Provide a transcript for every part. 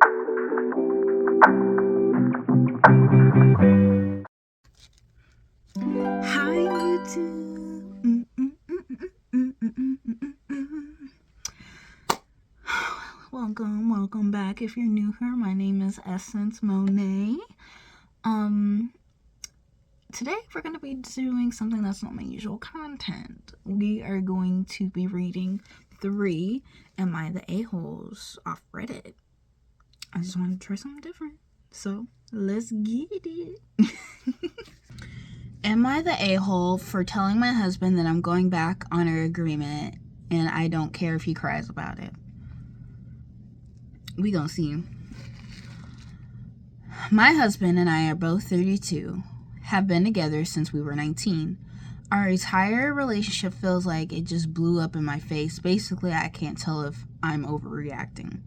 Hi YouTube. Welcome back. If you're new here, my name is Essence Monet. Today we're going to be doing something that's not my usual content. We are going to be reading 3 Am I the A-Holes off Reddit. I just wanted to try something different. So, let's get it. Am I the a-hole for telling my husband that I'm going back on our agreement and I don't care if he cries about it? We gonna see. My husband and I are both 32, have been together since we were 19. Our entire relationship feels like it just blew up in my face. Basically, I can't tell if I'm overreacting.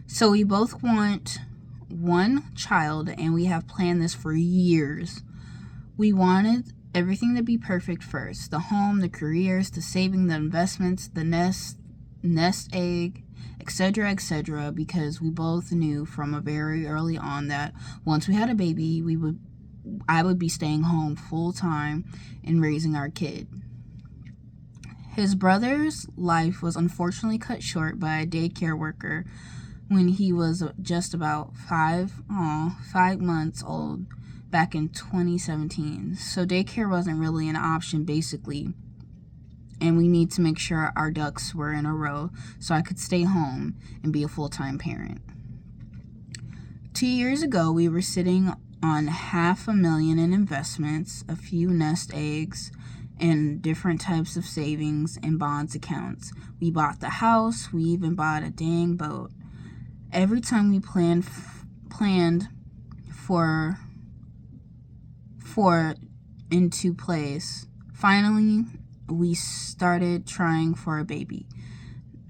So we both want one child and we have planned this for years. We wanted everything to be perfect first. The home, the careers, the saving, the investments, the nest egg, etc., because we both knew from a very early on that once we had a baby, I would be staying home full time and raising our kid. His brother's life was unfortunately cut short by a daycare worker when he was just about 5 months old. Back in 2017. So daycare wasn't really an option, basically. And we need to make sure our ducks were in a row so I could stay home and be a full-time parent. 2 years ago, we were sitting on $500,000 in investments, a few nest eggs, and different types of savings and bonds accounts. We bought the house. We even bought a dang boat. Every time we planned for into place. Finally, we started trying for a baby.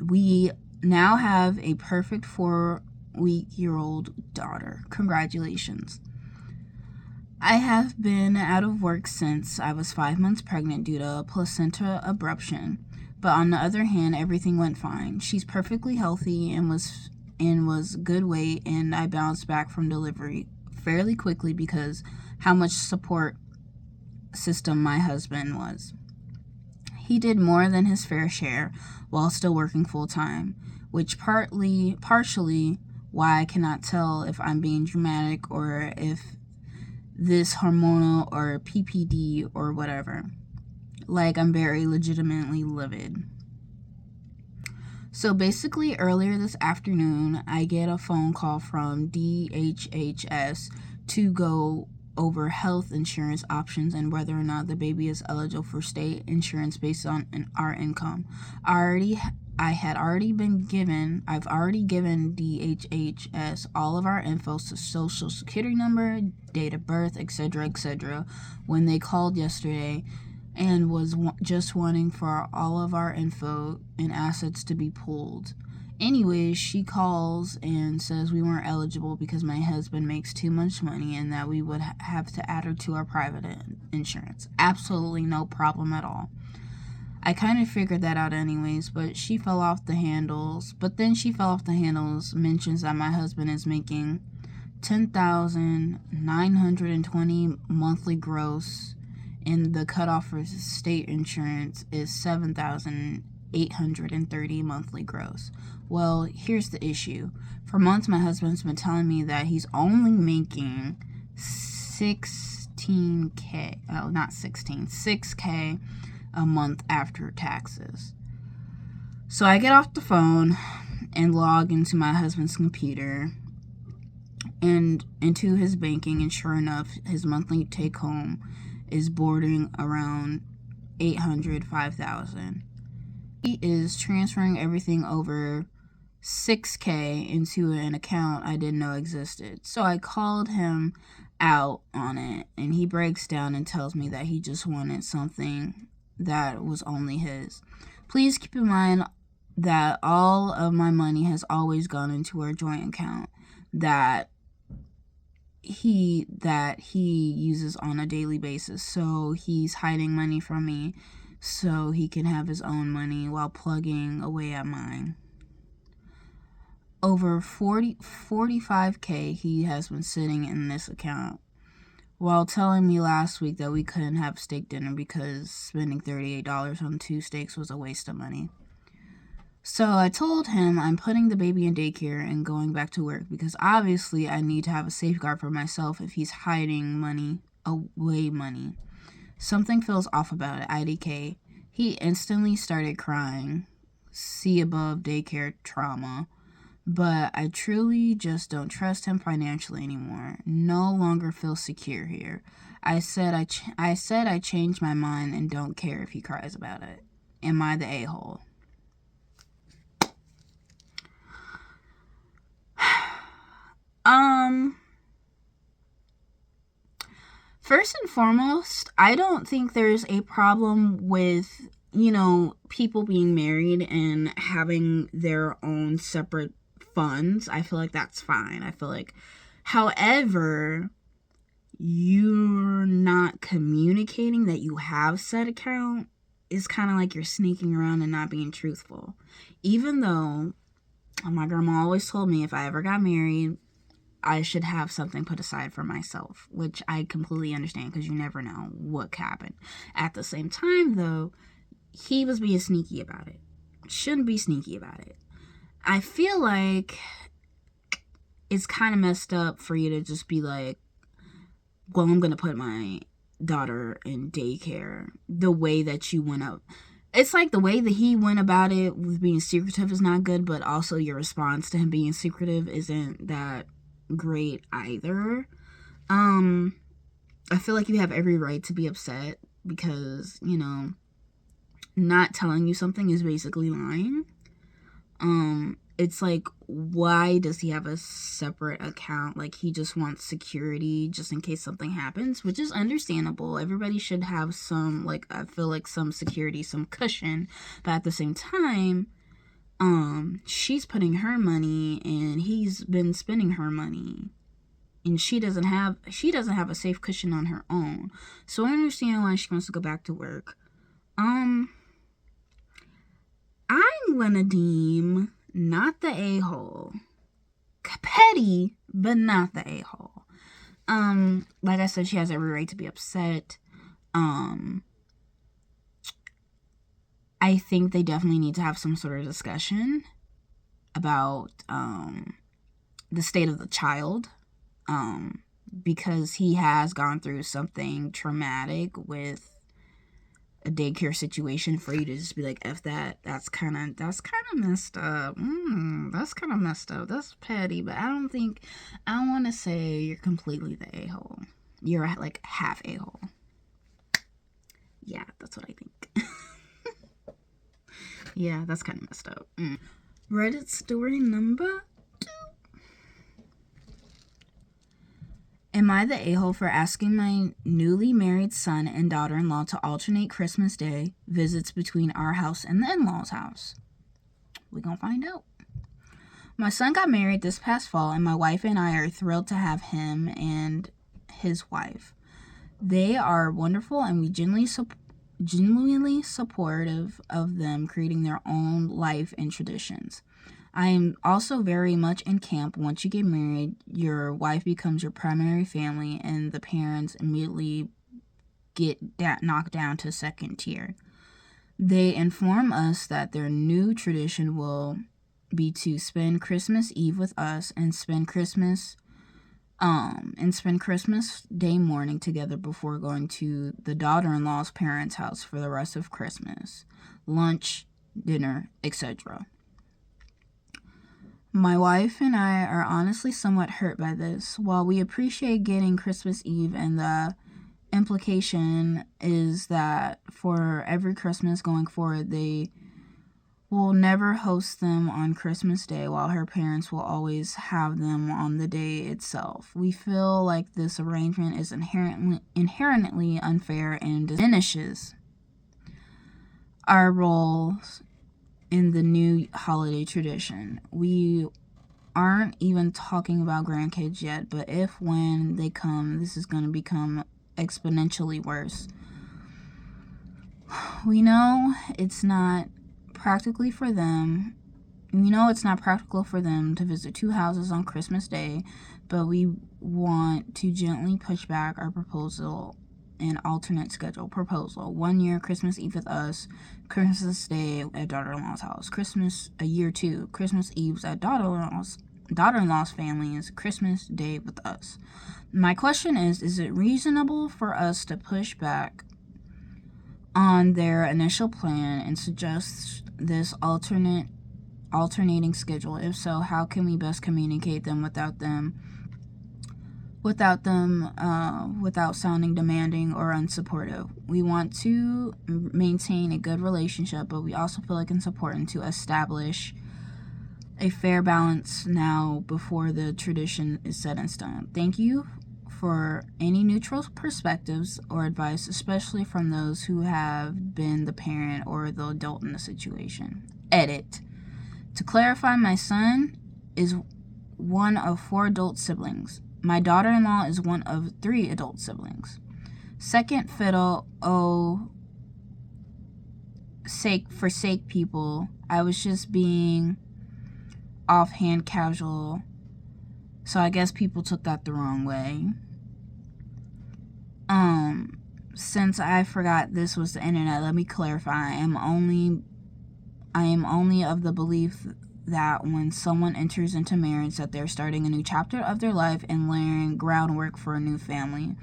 We now have a perfect 4-week-old daughter. Congratulations. I have been out of work since I was 5 months pregnant due to a placenta abruption. But on the other hand, everything went fine. She's perfectly healthy and was good weight, and I bounced back from delivery fairly quickly because how much support system my husband was. He did more than his fair share while still working full time, which partially why I cannot tell if I'm being dramatic or if this hormonal or PPD or whatever. Like, I'm very legitimately livid. So basically, earlier this afternoon, I get a phone call from DHHS to go over health insurance options and whether or not the baby is eligible for state insurance based on our income. I've already given DHHS all of our info, so social security number, date of birth, etc., when they called yesterday and was just wanting for all of our info and assets to be pulled. Anyways, she calls and says we weren't eligible because my husband makes too much money and that we would have to add her to our private insurance. Absolutely no problem at all. I kind of figured that out anyways, but she fell off the handles. Mentions that my husband is making $10,920 monthly gross, and the cutoff for state insurance is $7,830 monthly gross. Well, here's the issue. For months, my husband's been telling me that he's only making $6K a month after taxes. So I get off the phone and log into my husband's computer and into his banking, and sure enough, his monthly take home is bordering around $805,000. He is transferring everything over $6K into an account I didn't know existed. So I called him out on it, and he breaks down and tells me that he just wanted something that was only his. Please keep in mind that all of my money has always gone into our joint account that he uses on a daily basis. So he's hiding money from me so he can have his own money while plugging away at mine. over 45K he has been sitting in this account, while telling me last week that we couldn't have steak dinner because spending $38 on 2 steaks was a waste of money. So I told him I'm putting the baby in daycare and going back to work because obviously I need to have a safeguard for myself if he's hiding money, away money. Something feels off about it, IDK. He instantly started crying. See above daycare trauma. But I truly just don't trust him financially anymore. No longer feel secure here. I said I changed my mind and don't care if he cries about it. Am I the a-hole? First and foremost, I don't think there's a problem with, people being married and having their own separate funds. I feel like that's fine. I feel like, however, you're not communicating that you have said account is kind of like you're sneaking around and not being truthful. Even though my grandma always told me if I ever got married, I should have something put aside for myself, which I completely understand because you never know what could happen. At the same time, though, he was being sneaky about it. Shouldn't be sneaky about it. I feel like it's kind of messed up for you to just be like, well, I'm going to put my daughter in daycare the way that you went up. It's like the way that he went about it with being secretive is not good, but also your response to him being secretive isn't that great either. I feel like you have every right to be upset because, not telling you something is basically lying. It's like, why does he have a separate account? Like, he just wants security just in case something happens, which is understandable. Everybody should have some, I feel like some security, some cushion, but at the same time, she's putting her money and he's been spending her money, and she doesn't have a safe cushion on her own. So I understand why she wants to go back to work. I'm gonna deem not the a-hole, petty, but not the a-hole. Like I said, she has every right to be upset. I think they definitely need to have some sort of discussion about the state of the child, because he has gone through something traumatic with a daycare situation. For you to just be like, F that, that's kind of messed up. That's kind of messed up. That's petty, but I don't want to say you're completely the a-hole. You're like half a-hole. Yeah, that's what I think. Yeah, that's kind of messed up. Reddit story number 2. Am I the a-hole for asking my newly married son and daughter-in-law to alternate Christmas Day visits between our house and the in-laws' house? We're gonna find out. My son got married this past fall, and my wife and I are thrilled to have him and his wife. They are wonderful, and we genuinely supportive of them creating their own life and traditions. I am also very much in camp. Once you get married, your wife becomes your primary family, and the parents immediately get knocked down to second tier. They inform us that their new tradition will be to spend Christmas Eve with us and spend Christmas Day morning together before going to the daughter-in-law's parents' house for the rest of Christmas, lunch, dinner, etc. My wife and I are honestly somewhat hurt by this. While we appreciate getting Christmas Eve, and the implication is that for every Christmas going forward, they will never host them on Christmas Day, while her parents will always have them on the day itself. We feel like this arrangement is inherently unfair and diminishes our roles in the new holiday tradition. We aren't even talking about grandkids yet, but when they come, this is going to become exponentially worse. We know it's not practically for them We know it's not practical for them to visit 2 houses on Christmas Day, but we want to gently push back our proposal and alternate schedule proposal. 1 year, Christmas Eve with us, Christmas Day at daughter-in-law's house. Christmas, a year 2, Christmas Eves at daughter-in-law's families, Christmas Day with us. My question is it reasonable for us to push back on their initial plan and suggest this alternating schedule? If so, how can we best communicate them without sounding demanding or unsupportive? We want to maintain a good relationship, but we also feel like it's important to establish a fair balance now before the tradition is set in stone. Thank you for any neutral perspectives or advice, especially from those who have been the parent or the adult in the situation. Edit. To clarify, my son is one of 4 adult siblings. My daughter-in-law is one of 3 adult siblings. Second fiddle, for sake people, I was just being offhand casual, so I guess people took that the wrong way. Since I forgot this was the internet, let me clarify. I am only of the belief that when someone enters into marriage, that they're starting a new chapter of their life and laying groundwork for a new family.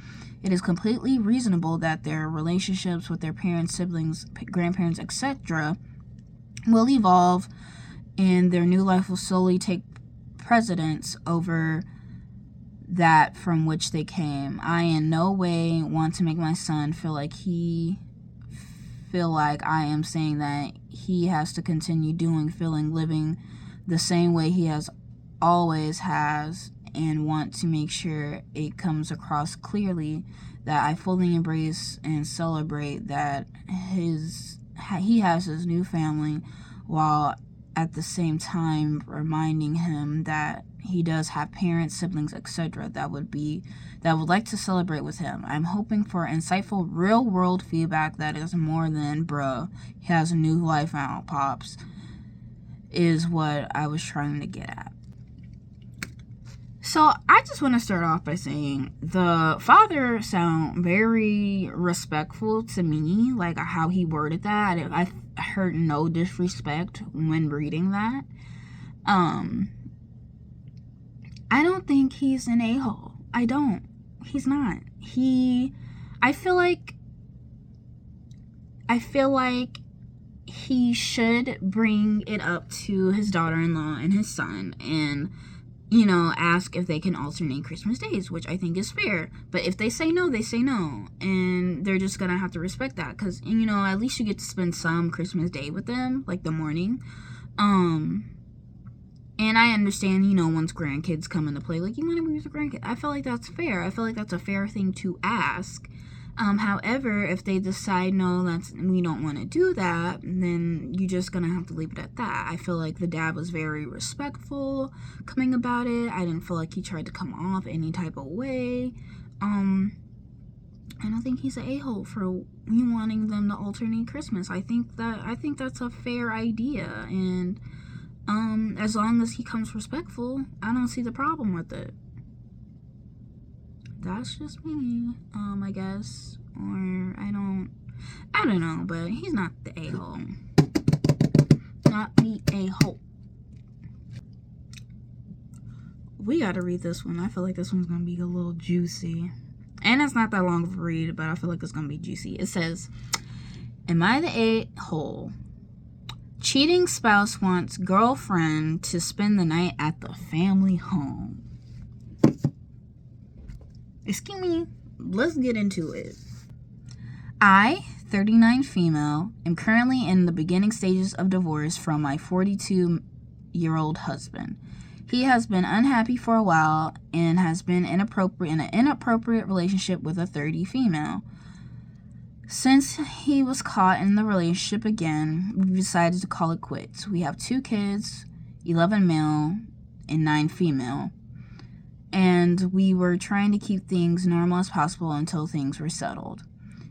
It is completely reasonable that their relationships with their parents, siblings, grandparents, etc. will evolve, and their new life will slowly take precedence over that from which they came. I in no way want to make my son feel like I am saying that he has to continue living the same way he always has, and want to make sure it comes across clearly that I fully embrace and celebrate that he has his new family, while at the same time reminding him that he does have parents, siblings, etc. that would like to celebrate with him. I'm hoping for insightful, real-world feedback that is more than, bruh, he has a new life now, pops, is what I was trying to get at. So I just want to start off by saying the father sound very respectful to me, like how he worded that. I heard no disrespect when reading that. I don't think he's an a-hole. I don't. He's not. I feel like he should bring it up to his daughter-in-law and his son and, ask if they can alternate Christmas days, which I think is fair. But if they say no, they say no. And they're just going to have to respect that. Because, at least you get to spend some Christmas day with them, like the morning. And I understand, once grandkids come into play, like, you want to be with your grandkids. I feel like that's fair. I feel like that's a fair thing to ask. However, if they decide, no, we don't want to do that, then you're just going to have to leave it at that. I feel like the dad was very respectful coming about it. I didn't feel like he tried to come off any type of way. I don't think he's an a-hole for you wanting them to alternate Christmas. I think that's a fair idea, and as long as he comes respectful, I don't see the problem with it. That's just me, I guess, or I don't know, but he's not the a-hole. Not the a-hole. We gotta read this one. I feel like this one's gonna be a little juicy. And it's not that long of a read, but I feel like it's gonna be juicy. It says, am I the a-hole? Cheating spouse wants girlfriend to spend the night at the family home. Excuse me, let's get into it. I, 39 female, am currently in the beginning stages of divorce from my 42-year-old husband. He has been unhappy for a while and has been in an inappropriate relationship with a 30 female. Since he was caught in the relationship again, we decided to call it quits. We have 2 kids, 11 male and 9 female. And we were trying to keep things normal as possible until things were settled.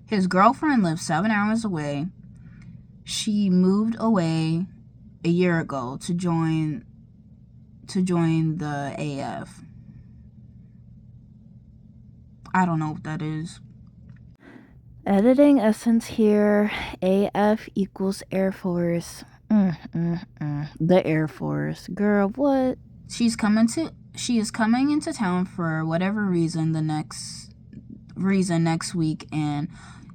His girlfriend lives 7 hours away. She moved away a year ago to join the AF. I don't know what that is. Editing essence here. AF equals Air Force. The Air Force. Girl, what? She is coming into town for whatever reason next week, and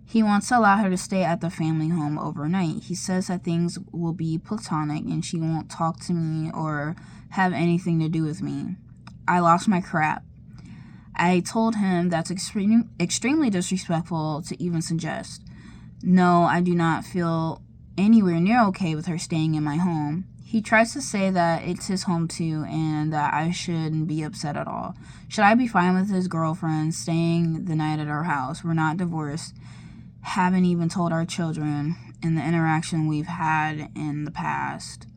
he wants to allow her to stay at the family home overnight. He says that things will be platonic and she won't talk to me or have anything to do with me. I lost my crap. I told him that's extremely disrespectful to even suggest. No, I do not feel anywhere near okay with her staying in my home. He tries to say that it's his home too and that I shouldn't be upset at all. Should I be fine with his girlfriend staying the night at our house? We're not divorced. Haven't even told our children in the interaction we've had in the past.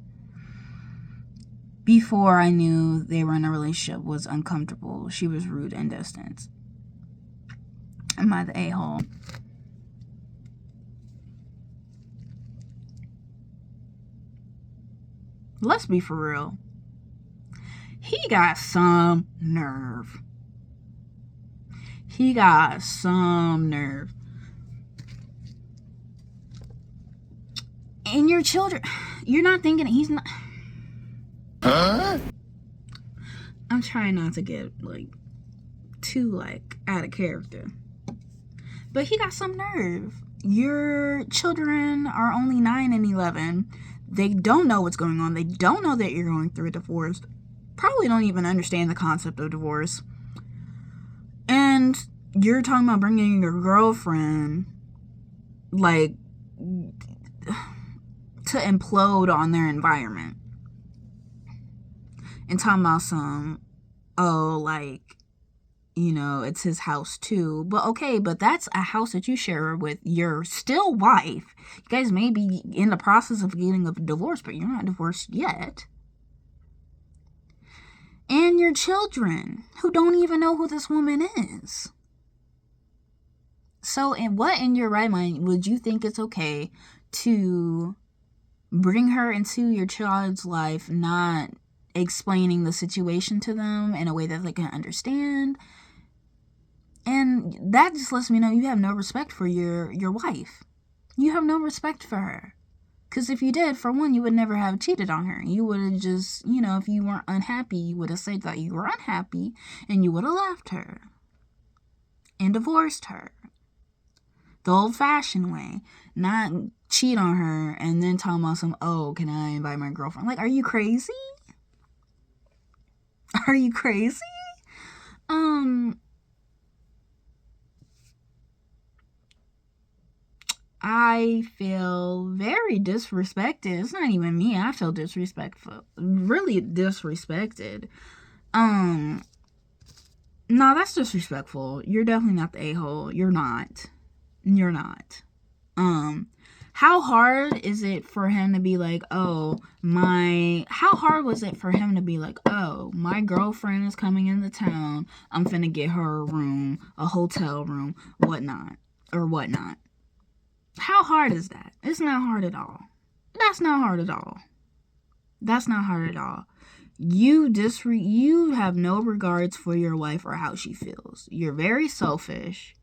Before I knew they were in a relationship was uncomfortable. She was rude and distant. Am I the a-hole? Let's be for real. He got some nerve. And your children, you're not thinking he's not. Huh? I'm trying not to get too out of character. But he got some nerve. Your children are only 9 and 11. They don't know what's going on. They don't know that you're going through a divorce. Probably don't even understand the concept of divorce. And you're talking about bringing your girlfriend, to implode on their environment. And talking about it's his house too. But that's a house that you share with your still wife. You guys may be in the process of getting a divorce, but you're not divorced yet. And your children, who don't even know who this woman is. So, what in your right mind would you think it's okay to bring her into your child's life, not explaining the situation to them in a way that they can understand? And that just lets me know you have no respect for your wife. You have no respect for her. Because if you did, for one, you would never have cheated on her. You would have just, if you weren't unhappy, you would have said that you were unhappy and you would have left her and divorced her. The old-fashioned way. Not cheat on her and then talk about can I invite my girlfriend? Are you crazy? Are you crazy? I feel very disrespected. It's not even me. I feel disrespectful. Really disrespected. No, that's disrespectful. You're definitely not the a-hole. You're not. How hard is it for him to be how hard was it for him to be my girlfriend is coming into town, I'm finna get her a room, a hotel room, whatnot. How hard is that? It's not hard at all. That's not hard at all. You have no regards for your wife or how she feels. You're very selfish.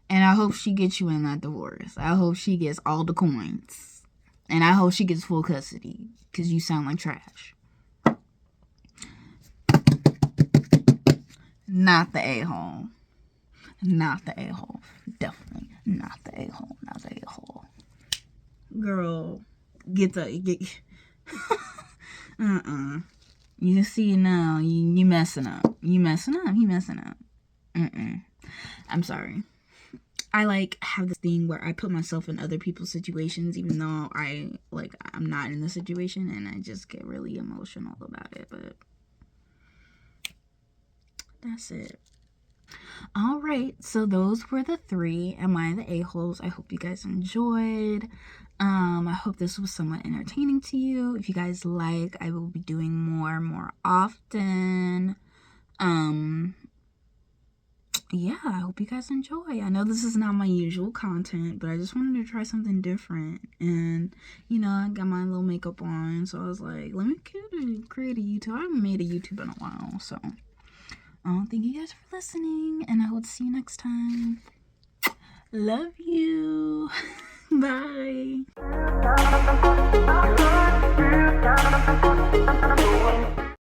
And I hope she gets you in that divorce. I hope she gets all the coins. And I hope she gets full custody. Because you sound like trash. Not the a-hole. Definitely not the a-hole. Girl, get You see now, you messing up. He messing up. I'm sorry. I have this thing where I put myself in other people's situations, even though I'm not in the situation, and I just get really emotional about it. But that's it. All right, so those were the 3 Am I the A-holes? I hope you guys enjoyed. I hope this was somewhat entertaining to you. If you guys like, I will be doing more often. yeah, I hope you guys enjoy. I know this is not my usual content, but I just wanted to try something different. And, you know, I got my little makeup on, so I was like, let me create a YouTube. I haven't made a YouTube in a while, so thank you guys for listening, and I will see you next time. Love you. Bye.